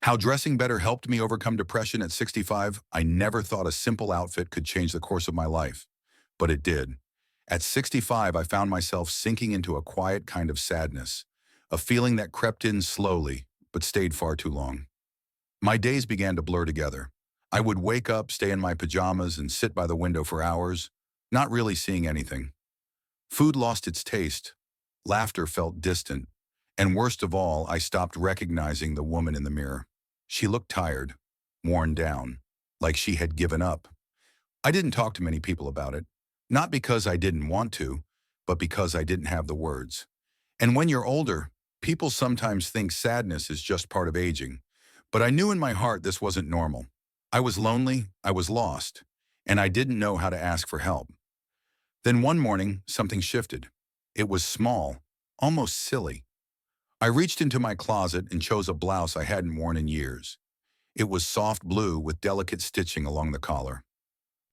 How dressing better helped me overcome depression at 65, I never thought a simple outfit could change the course of my life. But it did. At 65, I found myself sinking into a quiet kind of sadness, a feeling that crept in slowly, but stayed far too long. My days began to blur together. I would wake up, stay in my pajamas, and sit by the window for hours, not really seeing anything. Food lost its taste, laughter felt distant, and worst of all, I stopped recognizing the woman in the mirror. She looked tired, worn down, like she had given up. I didn't talk to many people about it, not because I didn't want to, but because I didn't have the words. And when you're older, people sometimes think sadness is just part of aging. But I knew in my heart this wasn't normal. I was lonely, I was lost, and I didn't know how to ask for help. Then one morning, something shifted. It was small, almost silly. I reached into my closet and chose a blouse I hadn't worn in years. It was soft blue with delicate stitching along the collar.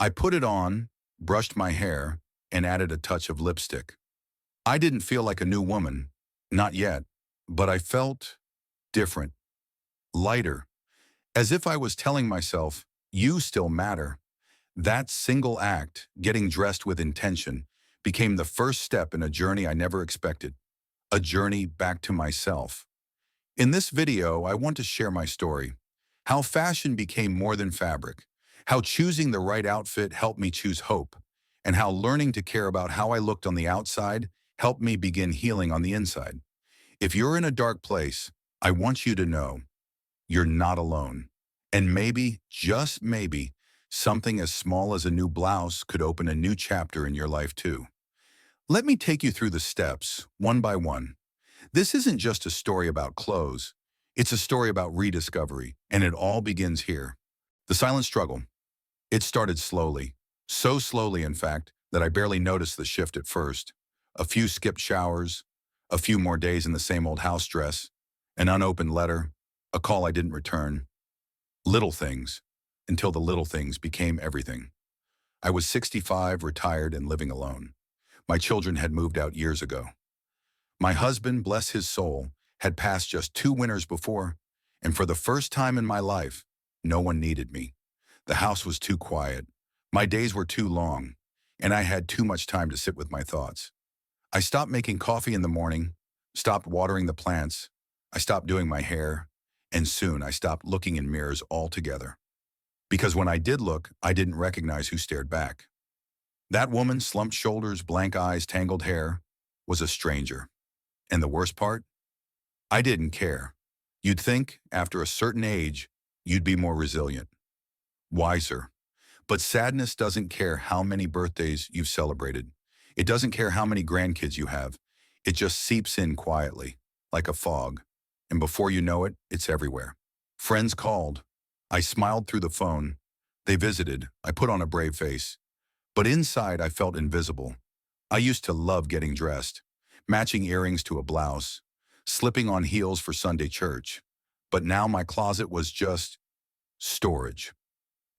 I put it on, brushed my hair, and added a touch of lipstick. I didn't feel like a new woman, not yet, but I felt different, lighter, as if I was telling myself, you still matter. That single act, getting dressed with intention, became the first step in a journey I never expected, a journey back to myself. In this video, I want to share my story, how fashion became more than fabric, how choosing the right outfit helped me choose hope, and how learning to care about how I looked on the outside helped me begin healing on the inside. If you're in a dark place, I want you to know you're not alone. And maybe, just maybe, something as small as a new blouse could open a new chapter in your life too. Let me take you through the steps, one by one. This isn't just a story about clothes. It's a story about rediscovery, and it all begins here. The silent struggle. It started slowly. So slowly, in fact, that I barely noticed the shift at first. A few skipped showers, a few more days in the same old house dress, an unopened letter, a call I didn't return. Little things, until the little things became everything. I was 65, retired, and living alone. My children had moved out years ago. My husband, bless his soul, had passed just 2 winters before, and for the first time in my life, no one needed me. The house was too quiet, my days were too long, and I had too much time to sit with my thoughts. I stopped making coffee in the morning, stopped watering the plants, I stopped doing my hair, and soon I stopped looking in mirrors altogether. Because when I did look, I didn't recognize who stared back. That woman, slumped shoulders, blank eyes, tangled hair, was a stranger. And the worst part? I didn't care. You'd think, after a certain age, you'd be more resilient, wiser. But sadness doesn't care how many birthdays you've celebrated. It doesn't care how many grandkids you have. It just seeps in quietly, like a fog. And before you know it, it's everywhere. Friends called. I smiled through the phone. They visited. I put on a brave face. But inside, I felt invisible. I used to love getting dressed, matching earrings to a blouse, slipping on heels for Sunday church. But now my closet was just storage.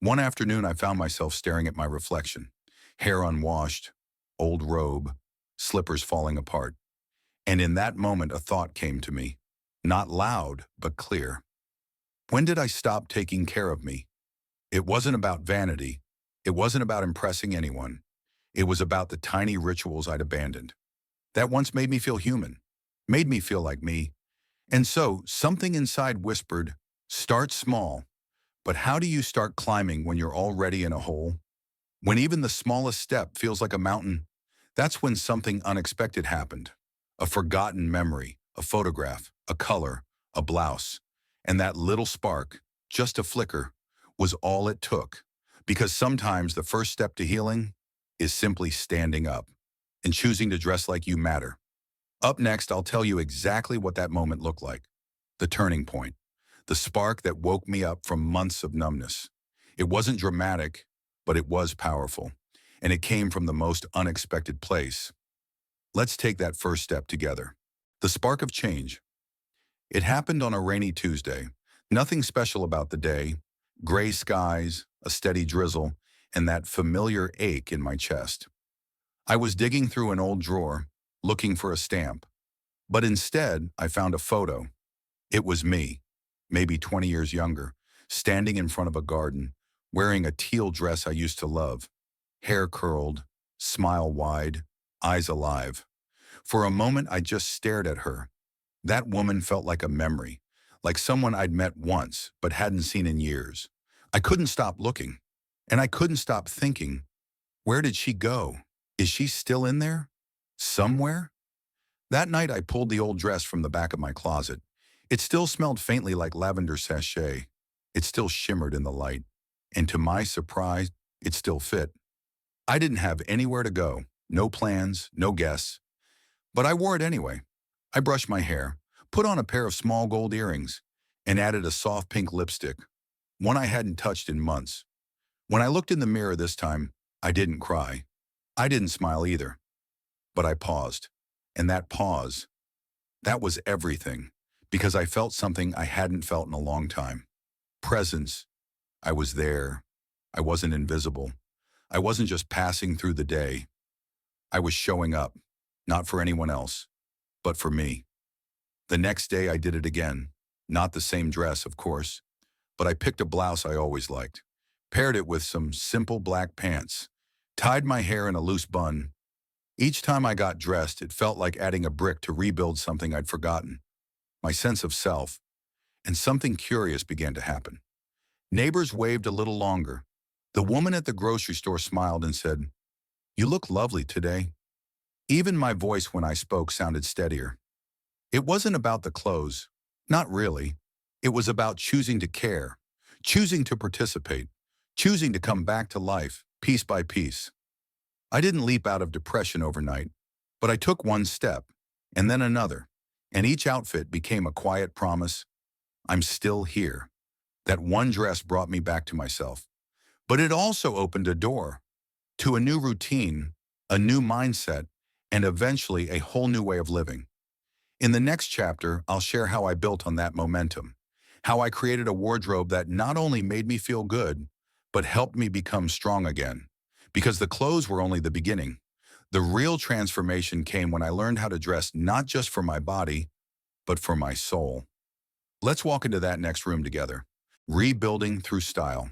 One afternoon, I found myself staring at my reflection, hair unwashed, old robe, slippers falling apart. And in that moment, a thought came to me, not loud, but clear. When did I stop taking care of me? It wasn't about vanity. It wasn't about impressing anyone. It was about the tiny rituals I'd abandoned. That once made me feel human, made me feel like me. And so, something inside whispered, start small. But how do you start climbing when you're already in a hole? When even the smallest step feels like a mountain? That's when something unexpected happened. A forgotten memory, a photograph, a color, a blouse. And that little spark, just a flicker, was all it took. Because sometimes the first step to healing is simply standing up and choosing to dress like you matter. Up next, I'll tell you exactly what that moment looked like. The turning point. The spark that woke me up from months of numbness. It wasn't dramatic, but it was powerful. And it came from the most unexpected place. Let's take that first step together. The spark of change. It happened on a rainy Tuesday. Nothing special about the day. Gray skies, a steady drizzle, and that familiar ache in my chest. I was digging through an old drawer, looking for a stamp. But instead, I found a photo. It was me. maybe 20 years younger, standing in front of a garden, wearing a teal dress I used to love, hair curled, smile wide, eyes alive. For a moment, I just stared at her. That woman felt like a memory, like someone I'd met once but hadn't seen in years. I couldn't stop looking, and I couldn't stop thinking, where did she go? Is she still in there? Somewhere? That night I pulled the old dress from the back of my closet. It still smelled faintly like lavender sachet. It still shimmered in the light. And to my surprise, it still fit. I didn't have anywhere to go, no plans, no guests, but I wore it anyway. I brushed my hair, put on a pair of small gold earrings, and added a soft pink lipstick, one I hadn't touched in months. When I looked in the mirror this time, I didn't cry. I didn't smile either. But I paused. And that pause, that was everything, because I felt something I hadn't felt in a long time. Presence. I was there. I wasn't invisible. I wasn't just passing through the day. I was showing up, not for anyone else, but for me. The next day I did it again. Not the same dress, of course, but I picked a blouse I always liked, paired it with some simple black pants, tied my hair in a loose bun. Each time I got dressed, it felt like adding a brick to rebuild something I'd forgotten, my sense of self, and something curious began to happen. Neighbors waved a little longer. The woman at the grocery store smiled and said, "You look lovely today." Even my voice when I spoke sounded steadier. It wasn't about the clothes, not really. It was about choosing to care, choosing to participate, choosing to come back to life, piece by piece. I didn't leap out of depression overnight, but I took one step, and then another, and each outfit became a quiet promise. I'm still here. That one dress brought me back to myself. But it also opened a door to a new routine, a new mindset, and eventually a whole new way of living. In the next chapter, I'll share how I built on that momentum, how I created a wardrobe that not only made me feel good, but helped me become strong again. Because the clothes were only the beginning. The real transformation came when I learned how to dress not just for my body, but for my soul. Let's walk into that next room together. Rebuilding through style.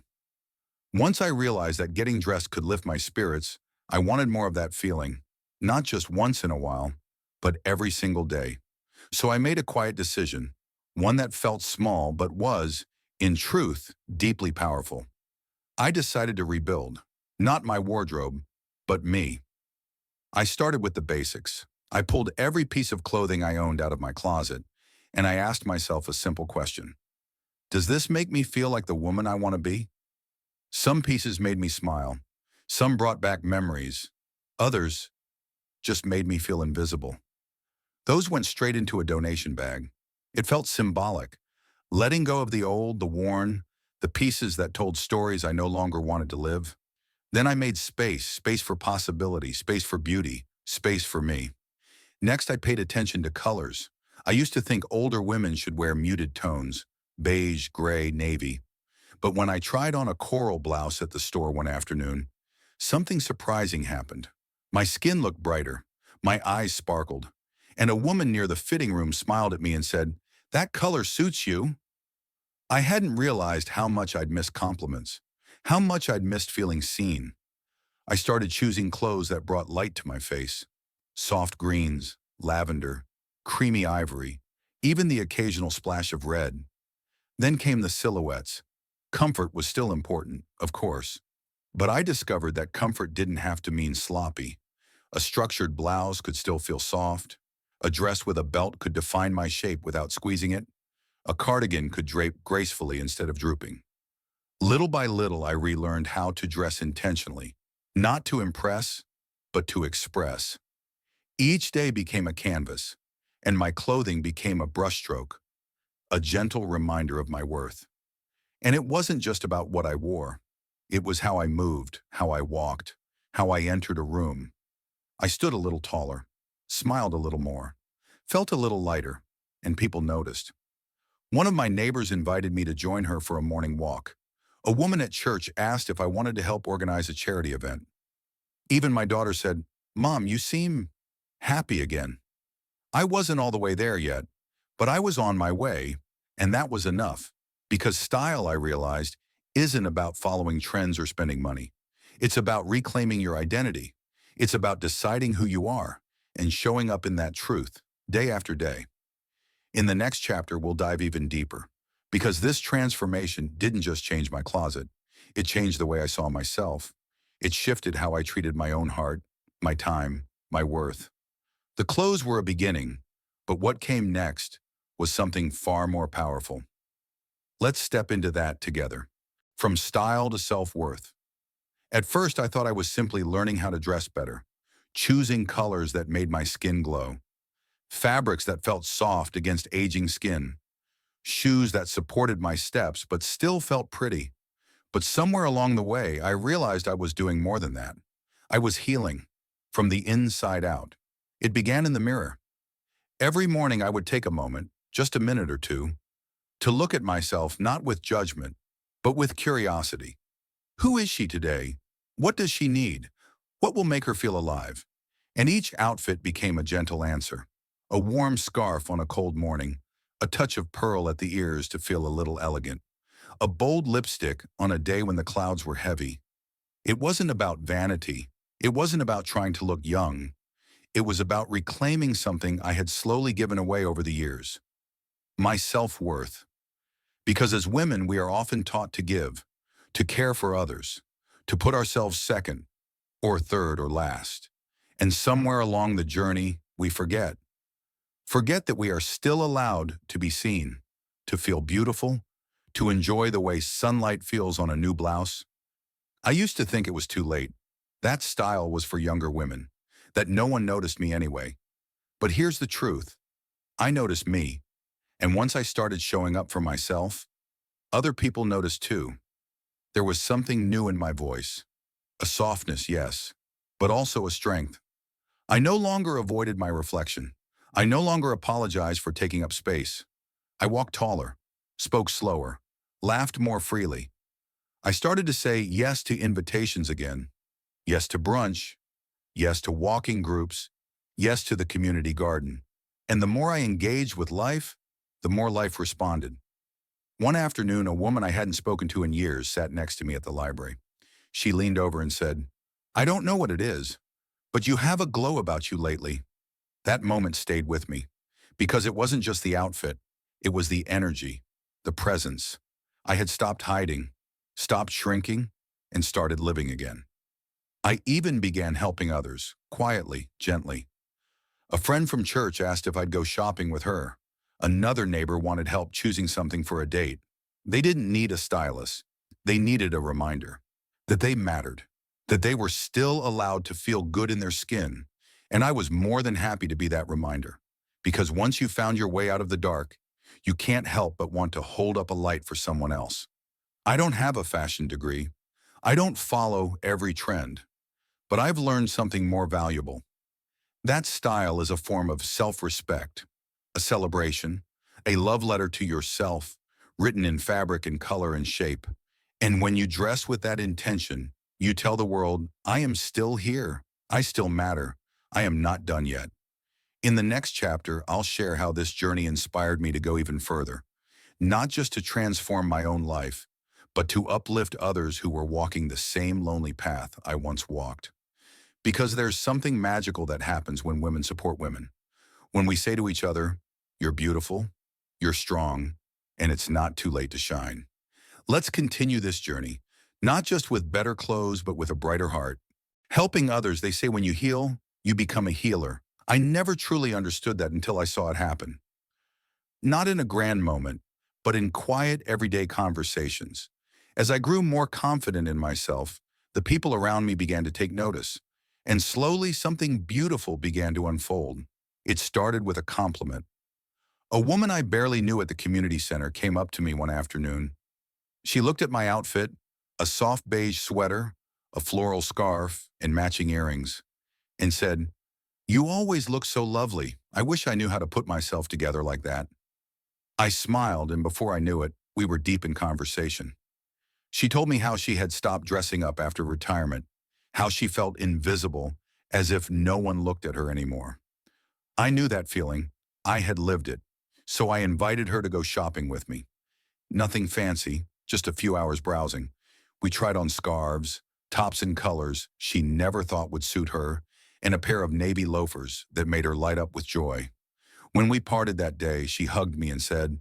Once I realized that getting dressed could lift my spirits, I wanted more of that feeling, not just once in a while, but every single day. So I made a quiet decision, one that felt small but was, in truth, deeply powerful. I decided to rebuild, not my wardrobe, but me. I started with the basics. I pulled every piece of clothing I owned out of my closet, and I asked myself a simple question. Does this make me feel like the woman I want to be? Some pieces made me smile. Some brought back memories. Others just made me feel invisible. Those went straight into a donation bag. It felt symbolic, letting go of the old, the worn, the pieces that told stories I no longer wanted to live. Then I made space for possibility, space for beauty, space for me. Next, I paid attention to colors. I used to think older women should wear muted tones, beige, gray, navy. But when I tried on a coral blouse at the store one afternoon, something surprising happened. My skin looked brighter, my eyes sparkled, and a woman near the fitting room smiled at me and said, "That color suits you." I hadn't realized how much I'd missed compliments, how much I'd missed feeling seen. I started choosing clothes that brought light to my face. Soft greens, lavender, creamy ivory, even the occasional splash of red. Then came the silhouettes. Comfort was still important, of course. But I discovered that comfort didn't have to mean sloppy. A structured blouse could still feel soft. A dress with a belt could define my shape without squeezing it. A cardigan could drape gracefully instead of drooping. Little by little, I relearned how to dress intentionally, not to impress, but to express. Each day became a canvas, and my clothing became a brushstroke, a gentle reminder of my worth. And it wasn't just about what I wore. It was how I moved, how I walked, how I entered a room. I stood a little taller, smiled a little more, felt a little lighter, and people noticed. One of my neighbors invited me to join her for a morning walk. A woman at church asked if I wanted to help organize a charity event. Even my daughter said, "Mom, you seem happy again." I wasn't all the way there yet, but I was on my way, and that was enough. Because style, I realized, isn't about following trends or spending money. It's about reclaiming your identity. It's about deciding who you are and showing up in that truth day after day. In the next chapter, we'll dive even deeper because this transformation didn't just change my closet. It changed the way I saw myself. It shifted how I treated my own heart, my time, my worth. The clothes were a beginning, but what came next was something far more powerful. Let's step into that together. From style to self-worth. At first, I thought I was simply learning how to dress better, choosing colors that made my skin glow, fabrics that felt soft against aging skin, shoes that supported my steps but still felt pretty. But somewhere along the way, I realized I was doing more than that. I was healing from the inside out. It began in the mirror. Every morning, I would take a moment, just a minute or two, to look at myself not with judgment, but with curiosity. Who is she today? What does she need? What will make her feel alive? And each outfit became a gentle answer. A warm scarf on a cold morning, a touch of pearl at the ears to feel a little elegant, a bold lipstick on a day when the clouds were heavy. It wasn't about vanity. It wasn't about trying to look young. It was about reclaiming something I had slowly given away over the years. My self-worth. Because as women, we are often taught to give, to care for others, to put ourselves second, or third, or last. And somewhere along the journey, we forget. Forget that we are still allowed to be seen, to feel beautiful, to enjoy the way sunlight feels on a new blouse. I used to think it was too late. That style was for younger women, that no one noticed me anyway. But here's the truth. I noticed me. And once I started showing up for myself, other people noticed too. There was something new in my voice. A softness, yes, but also a strength. I no longer avoided my reflection. I no longer apologized for taking up space. I walked taller, spoke slower, laughed more freely. I started to say yes to invitations again, yes to brunch, yes to walking groups, yes to the community garden. And the more I engaged with life, the more life responded. One afternoon, a woman I hadn't spoken to in years sat next to me at the library. She leaned over and said, "I don't know what it is, but you have a glow about you lately." That moment stayed with me because it wasn't just the outfit. It was the energy, the presence. I had stopped hiding, stopped shrinking, and started living again. I even began helping others, quietly, gently. A friend from church asked if I'd go shopping with her. Another neighbor wanted help choosing something for a date. They didn't need a stylist. They needed a reminder that they mattered, that they were still allowed to feel good in their skin. And I was more than happy to be that reminder. Because once you found your way out of the dark, you can't help but want to hold up a light for someone else. I don't have a fashion degree. I don't follow every trend. But I've learned something more valuable. That style is a form of self-respect, a celebration, a love letter to yourself, written in fabric and color and shape. And when you dress with that intention, you tell the world, I am still here. I still matter. I am not done yet. In the next chapter, I'll share how this journey inspired me to go even further, not just to transform my own life, but to uplift others who were walking the same lonely path I once walked. Because there's something magical that happens when women support women. When we say to each other, you're beautiful, you're strong, and it's not too late to shine. Let's continue this journey, not just with better clothes, but with a brighter heart. Helping others, they say when you heal, you become a healer. I never truly understood that until I saw it happen. Not in a grand moment, but in quiet, everyday conversations. As I grew more confident in myself, the people around me began to take notice. And slowly, something beautiful began to unfold. It started with a compliment. A woman I barely knew at the community center came up to me one afternoon. She looked at my outfit, a soft beige sweater, a floral scarf, and matching earrings, and said, "You always look so lovely. I wish I knew how to put myself together like that." I smiled, and before I knew it, we were deep in conversation. She told me how she had stopped dressing up after retirement, how she felt invisible, as if no one looked at her anymore. I knew that feeling. I had lived it. So I invited her to go shopping with me. Nothing fancy, just a few hours browsing. We tried on scarves, tops in colors she never thought would suit her, and a pair of navy loafers that made her light up with joy. When we parted that day, she hugged me and said,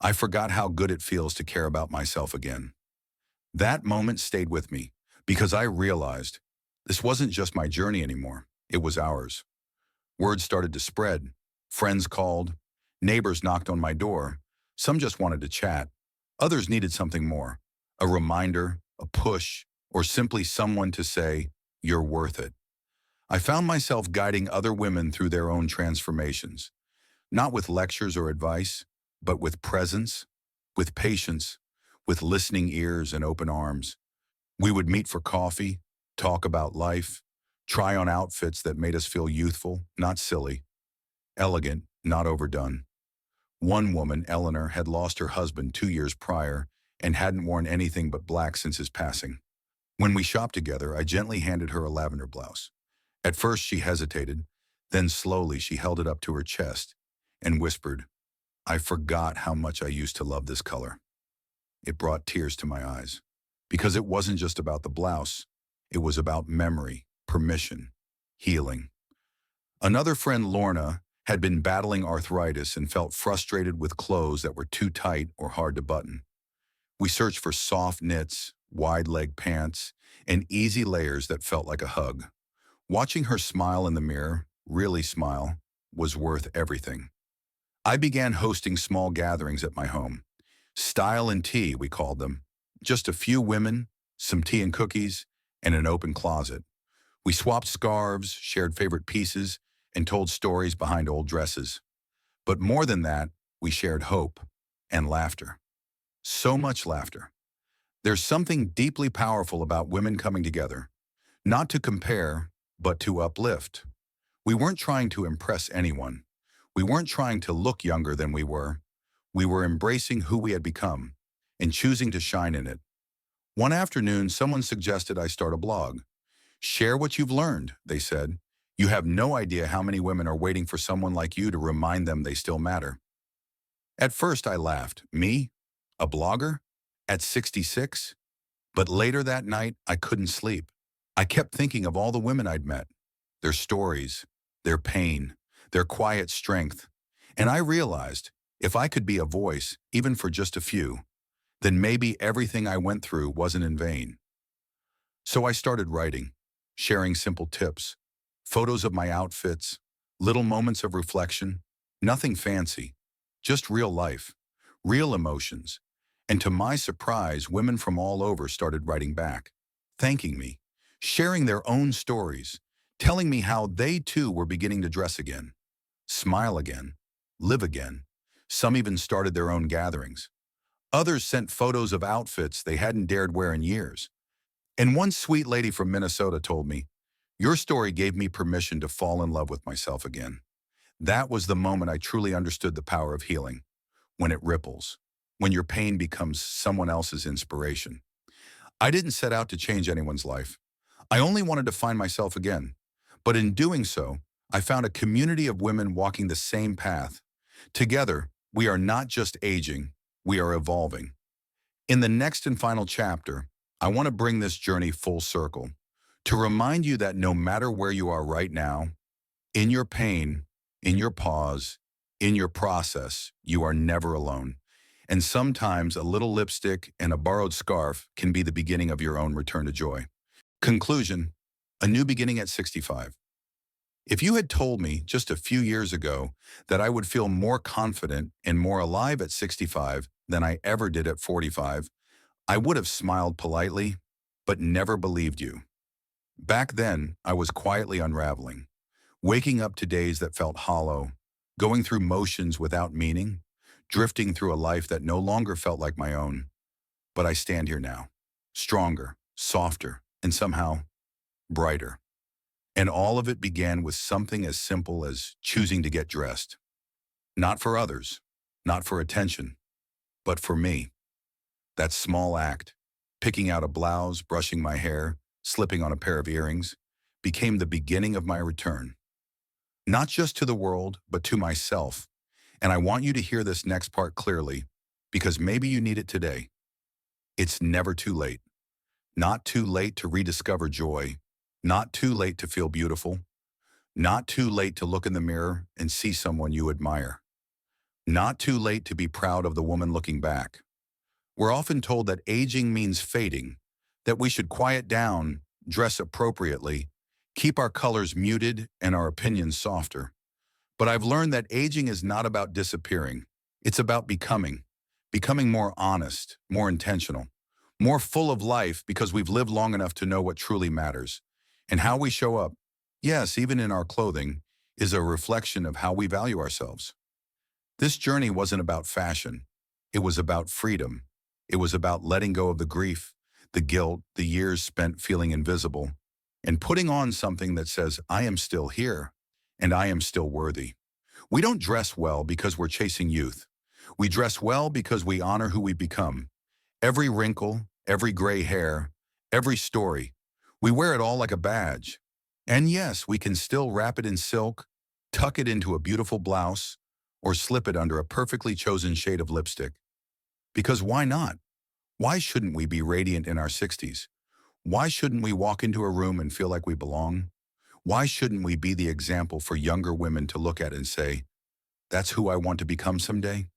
"I forgot how good it feels to care about myself again." That moment stayed with me because I realized this wasn't just my journey anymore. It was ours. Word started to spread. Friends called. Neighbors knocked on my door. Some just wanted to chat. Others needed something more. A reminder, a push, or simply someone to say, "You're worth it." I found myself guiding other women through their own transformations, not with lectures or advice, but with presence, with patience, with listening ears and open arms. We would meet for coffee, talk about life, try on outfits that made us feel youthful, not silly, elegant, not overdone. One woman, Eleanor, had lost her husband 2 years prior and hadn't worn anything but black since his passing. When we shopped together, I gently handed her a lavender blouse. At first she hesitated, then slowly she held it up to her chest and whispered, "I forgot how much I used to love this color." It brought tears to my eyes, because it wasn't just about the blouse. It was about memory, permission, healing. Another friend, Lorna, had been battling arthritis and felt frustrated with clothes that were too tight or hard to button. We searched for soft knits, wide leg pants, and easy layers that felt like a hug. Watching her smile in the mirror, really smile, was worth everything. I began hosting small gatherings at my home. Style and tea, we called them. Just a few women, some tea and cookies, and an open closet. We swapped scarves, shared favorite pieces, and told stories behind old dresses. But more than that, we shared hope and laughter. So much laughter. There's something deeply powerful about women coming together, not to compare, but to uplift. We weren't trying to impress anyone. We weren't trying to look younger than we were. We were embracing who we had become and choosing to shine in it. One afternoon, someone suggested I start a blog. "Share what you've learned," they said. "You have no idea how many women are waiting for someone like you to remind them they still matter." At first, I laughed. Me? A blogger? At 66? But later that night, I couldn't sleep. I kept thinking of all the women I'd met, their stories, their pain, their quiet strength. And I realized if I could be a voice, even for just a few, then maybe everything I went through wasn't in vain. So I started writing, sharing simple tips, photos of my outfits, little moments of reflection, nothing fancy, just real life, real emotions. And to my surprise, women from all over started writing back, thanking me, sharing their own stories, telling me how they too were beginning to dress again, smile again, live again. Some even started their own gatherings. Others sent photos of outfits they hadn't dared wear in years. And one sweet lady from Minnesota told me, "Your story gave me permission to fall in love with myself again." That was the moment I truly understood the power of healing, when it ripples, when your pain becomes someone else's inspiration. I didn't set out to change anyone's life. I only wanted to find myself again. But in doing so, I found a community of women walking the same path. Together, we are not just aging, we are evolving. In the next and final chapter, I want to bring this journey full circle, to remind you that no matter where you are right now, in your pain, in your pause, in your process, you are never alone. And sometimes a little lipstick and a borrowed scarf can be the beginning of your own return to joy. Conclusion: a new beginning at 65. If you had told me just a few years ago that I would feel more confident and more alive at 65 than I ever did at 45, I would have smiled politely, but never believed you. Back then, I was quietly unraveling, waking up to days that felt hollow, going through motions without meaning, drifting through a life that no longer felt like my own. But I stand here now, stronger, softer, and somehow brighter. And all of it began with something as simple as choosing to get dressed. Not for others, not for attention, but for me. That small act, picking out a blouse, brushing my hair, slipping on a pair of earrings, became the beginning of my return. Not just to the world, but to myself. And I want you to hear this next part clearly. because maybe you need it today. It's never too late. Not too late to rediscover joy. Not too late to feel beautiful. Not too late to look in the mirror and see someone you admire. Not too late to be proud of the woman looking back. We're often told that aging means fading, that we should quiet down, dress appropriately, keep our colors muted and our opinions softer. But I've learned that aging is not about disappearing. It's about becoming more honest, more intentional, more full of life because we've lived long enough to know what truly matters. And how we show up, yes, even in our clothing, is a reflection of how we value ourselves. This journey wasn't about fashion. It was about freedom. It was about letting go of the grief, the guilt, the years spent feeling invisible, and putting on something that says, I am still here, and I am still worthy. We don't dress well because we're chasing youth. We dress well because we honor who we become. Every wrinkle, every gray hair, every story. We wear it all like a badge. And yes, we can still wrap it in silk, tuck it into a beautiful blouse, or slip it under a perfectly chosen shade of lipstick. Because why not? Why shouldn't we be radiant in our 60s? Why shouldn't we walk into a room and feel like we belong? Why shouldn't we be the example for younger women to look at and say, that's who I want to become someday?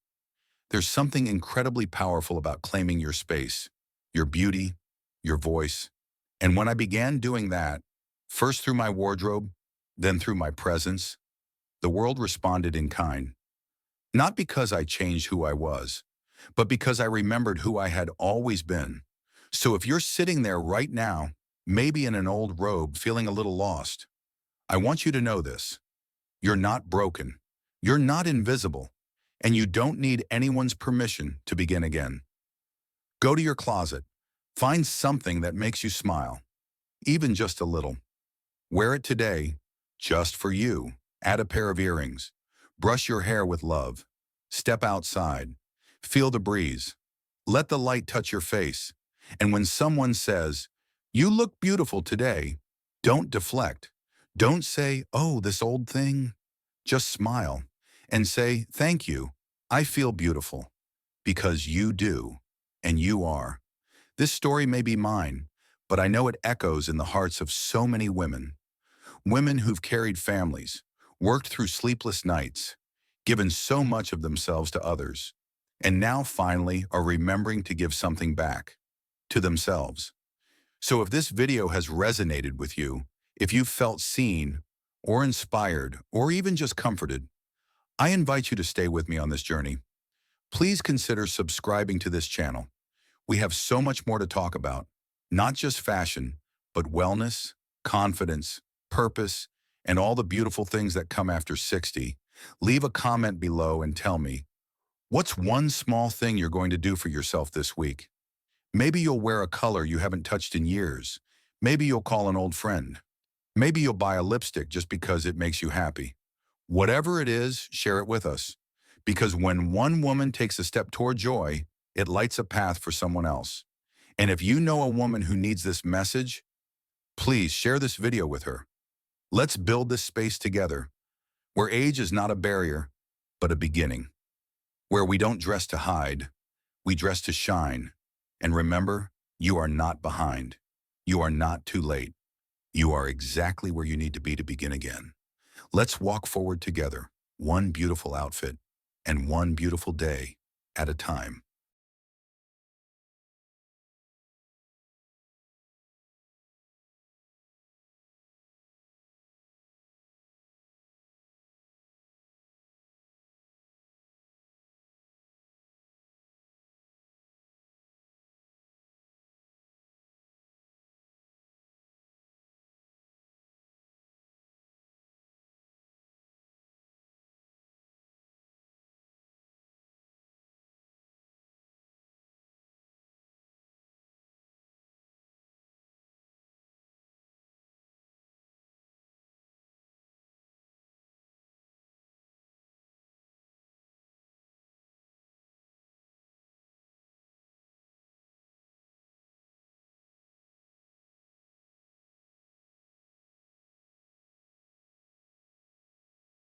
There's something incredibly powerful about claiming your space, your beauty, your voice. And when I began doing that, first through my wardrobe, then through my presence, the world responded in kind. Not because I changed who I was, but because I remembered who I had always been. So if you're sitting there right now, maybe in an old robe, feeling a little lost, I want you to know this. You're not broken. You're not invisible. And you don't need anyone's permission to begin again. Go to your closet. Find something that makes you smile, even just a little. Wear it today, just for you. Add a pair of earrings. Brush your hair with love. Step outside. Feel the breeze. Let the light touch your face. And when someone says, you look beautiful today, don't deflect. Don't say, oh, this old thing. Just smile and say, thank you. I feel beautiful. Because you do, and you are. This story may be mine, but I know it echoes in the hearts of so many women. Women who've carried families, worked through sleepless nights, given so much of themselves to others, and now finally are remembering to give something back to themselves. So if this video has resonated with you, if you've felt seen or inspired or even just comforted, I invite you to stay with me on this journey. Please consider subscribing to this channel. We have so much more to talk about, not just fashion, but wellness, confidence, purpose, and all the beautiful things that come after 60. Leave a comment below and tell me, what's one small thing you're going to do for yourself this week? Maybe you'll wear a color you haven't touched in years. Maybe you'll call an old friend. Maybe you'll buy a lipstick just because it makes you happy. Whatever it is, share it with us. Because when one woman takes a step toward joy, it lights a path for someone else. And if you know a woman who needs this message, please share this video with her. Let's build this space together, where age is not a barrier, but a beginning. Where we don't dress to hide, we dress to shine. And remember, you are not behind. You are not too late. You are exactly where you need to be to begin again. Let's walk forward together, one beautiful outfit and one beautiful day at a time.